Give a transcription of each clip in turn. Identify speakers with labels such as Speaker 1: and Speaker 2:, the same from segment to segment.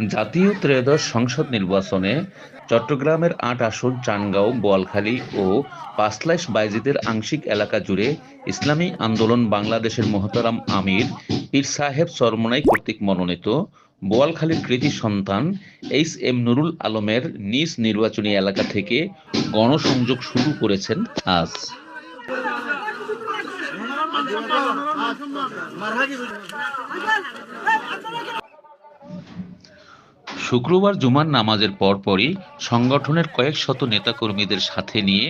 Speaker 1: জাতীয় ত্রয়োদশ সংসদ নির্বাচনে চট্টগ্রামের ৮ আসন চানগাঁও, বোয়ালখালী ও পাঁচলাইশ বাইজিদের আংশিক এলাকা জুড়ে ইসলামী আন্দোলন বাংলাদেশের মোহতারাম আমির পীর সাহেব চরমোনাই কর্তৃক মনোনীত বোয়ালখালীর কৃতি সন্তান এইচ.এম. নুরুল আলমের নিজ নির্বাচনী এলাকা থেকে গণসংযোগ শুরু করেছেন আজ। শুক্রবার জুমার নামাজের পরপরই সংগঠনের কয়েক শত নেতাকর্মীদের সাথে নিয়ে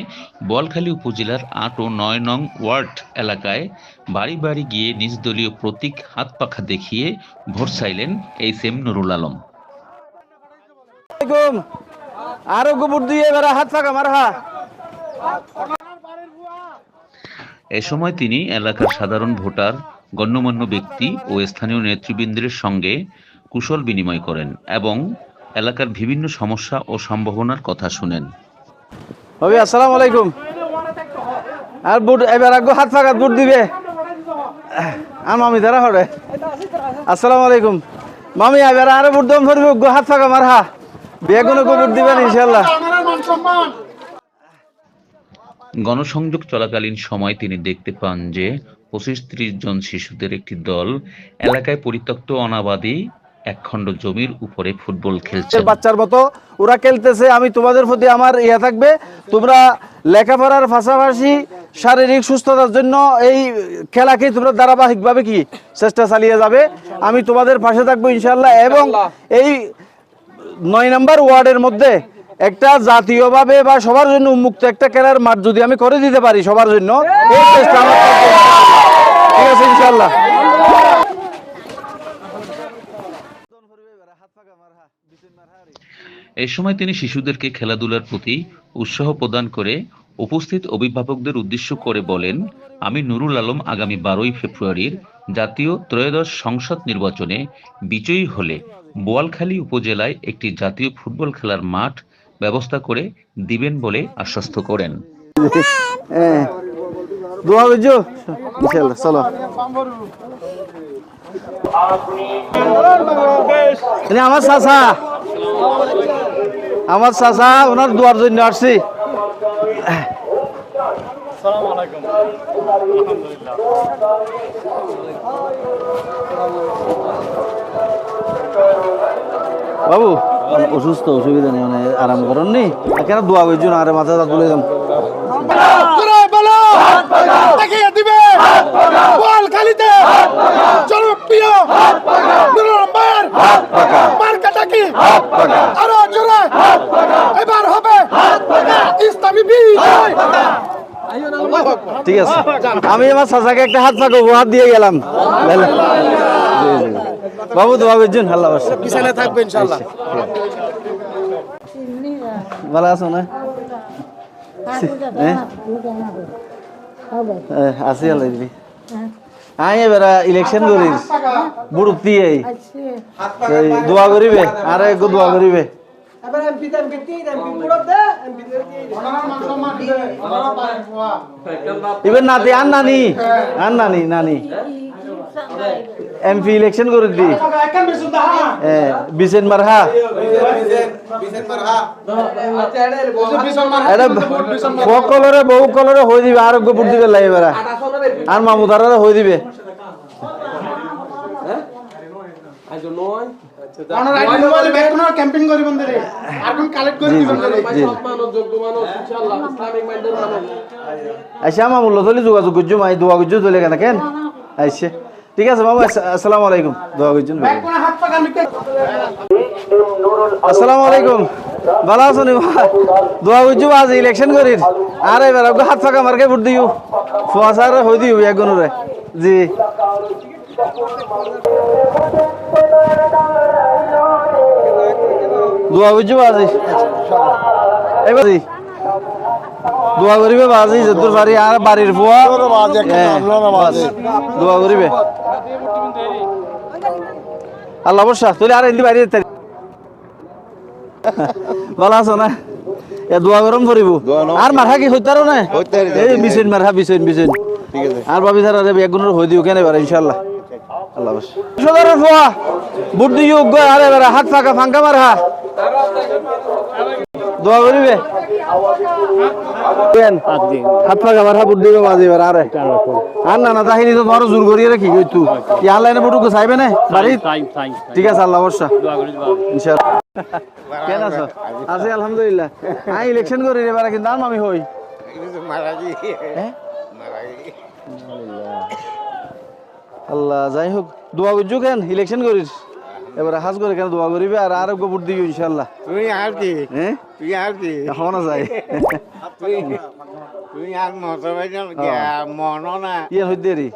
Speaker 1: বোয়ালখালী উপজেলার ৮ ও ৯ নং ওয়ার্ড এলাকায় বাড়ি বাড়ি গিয়ে নিজ দলীয় প্রতীক হাত পাখা দেখিয়ে ভোট চাইলেন এইচ.এম. নুরুল আলম। এ সময় তিনি এলাকার সাধারণ ভোটার, গণ্যমান্য ব্যক্তি ও স্থানীয় নেতৃবৃন্দের সঙ্গে কুশল বিনিময় করেন এবং এলাকার বিভিন্ন সমস্যা ও সম্ভাবনার কথা শুনেন।
Speaker 2: আসসালামু আলাইকুম। আর বুট এবার আগে হাত ফাঁকা বুট দিবে আর মামি দাঁড়া হরে। আসসালামু আলাইকুম মামি, এবার আরে বুট দম ধরবে গো হাত ফাঁকা মারহা বেগুনে গো বুট দিবেন ইনশাআল্লাহ।
Speaker 1: গণসংযোগ চলাকালীন সময় তিনি দেখতে পান যে ২৫-৩০ জন শিশুদের একটি দল এলাকায় পরিত্যক্ত অনাবাদি একখণ্ড জমির উপরে ফুটবল খেলছে।
Speaker 2: বাচ্চার মতো ওরা খেলতেছে। আমি তোমাদের প্রতি আমার ইয়া থাকবে, তোমরা লেখাপড়ার পাশাপাশি শারীরিক সুস্থতার জন্য এই খেলাকে তোমরা ধারাবাহিকভাবে কি চেষ্টা চালিয়ে যাবে। আমি তোমাদের পাশে থাকবো ইনশাআল্লাহ। এবং এই ৯ নম্বর ওয়ার্ডের মধ্যে একটা জাতীয়ভাবে বা সবার জন্য উন্মুক্ত একটা খেলার মাঠ যদি আমি করে দিতে পারি সবার জন্য, এই চেষ্টা আমার ঠিক আছে ইনশাআল্লাহ।
Speaker 1: এই সময় তিনি শিশুদেরকে খেলাধুলার প্রতি উৎসাহ প্রদান করে উপস্থিত অভিভাবকদের উদ্দেশ্য করে বলেন, আমি নুরুল আলম আগামী ১২ই ফেব্রুয়ারির জাতীয় ত্রয়োদশ সংসদ নির্বাচনে বিজয়ী হলে বোয়ালখালী উপজেলায় একটি জাতীয় ফুটবল খেলার মাঠ ব্যবস্থা করে দিবেন বলে আশ্বস্ত করেন।
Speaker 2: দোয়া করছো ইনশাআল্লাহ। চলো আমার চাচা ওনার দোয়ার জন্য আসছি। বাবু অসুস্থ, অসুবিধা নেই, মানে আরাম করেন নি কেন দোয়া করছো না? আরে মাথা তুলে দাম ঠিক আছে। আমি আমার চাচাকে একটা হাত পাকা উপহার দিয়ে গেলাম। বাবু দোয়া করছেন, আল্লাহ পিছনে থাকবে ইনশাআল্লাহ। ভালো আছো না? আছি আল্লাহ দিবি। আই এবার ইলেকশন করিস বুড়ুক দিয়ে দোয়া করিবে আর একটু দোয়া করিবে। এবার নাতি আর নানি আর নানি নানি এমপি ইলেকশন করে দি বিশেন মারহা কলরে বহু কলরে হয়ে দিবে আরোগ্য বুট দিবে লাই এবার আর মামুদারা হয়ে দিবে। আচ্ছা মামুল্লা চলে যোগাযোগ করছো মাই দোয়া করছো চলে কেন কেন আইসে ঠিক আছে বাবু। আসসালামু আলাইকুম। দোয়া করছেন। আসসালামু আলাইকুম। ভালো আছো নি? দোয়া করছো আজ ইলেকশন করির আর এবার হাত ফাঁকা মার্কে ভোট দিও ফুয়াশারে হয়ে দিও একজনের জি। দোয়া করছো আজি এবার দোয়া করিবে বাজি যদুর বাড়ি আর বাড়ির ফুয়া দোয়া করিবে আল্লাহ বর্ষা তুই আর এমনি বাইরে ভালো আছো না? দোয়া গরম করিব আর মাথা কি হইতারো না এই বিছেন মারহা বিছেন বিছেন আর ভাবি স্যার একগুণের হয়ে দিও কেন এবার ইনশাল্লাহ। আল্লাহ হাফেজ। সদরের ফোয়া বুদ্ধি যোগ্য আরে বেড়া হাত ফাঁকা ফাঙ্কা মার হা দোয়া করিবে হাত ফাঁকা মার হা বুদ্ধি মাঝে এবার আরে আর না না তাহিনী তো তোমারও জোর করিয়ে রাখি তুই কি আনলাইনে বুটুকু চাইবে না বাড়ি ঠিক আছে আল্লাহ বর্ষা ইনশাআল্লাহ কেন আছো আছি আলহামদুলিল্লাহ আই ইলেকশন করি এবার কিন্তু আর আমি হই আল্লাহ যাই হোক দোয়া করছো কেন ইলেকশন করিস এবারে হাজ করে কেন দোয়া করিবে আর আরো গোবর দিও ইনশাআল্লাহ
Speaker 3: তুই আর কি
Speaker 2: হ্যাঁ
Speaker 3: তুই আর কি
Speaker 2: এখনো যাই
Speaker 3: তুই আর মন না
Speaker 2: ইয়ে হইতে রে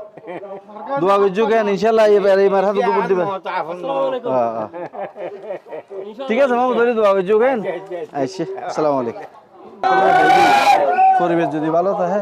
Speaker 2: দোয়া করছো কেন ইনশাআল্লাহ এবার এই মার হাতে গোবর দিবে ঠিক আছে মামু ধরে দোয়া করছো কেন আচ্ছা আসসালামু আলাইকুম পরিবেশ যদি ভালো থাকে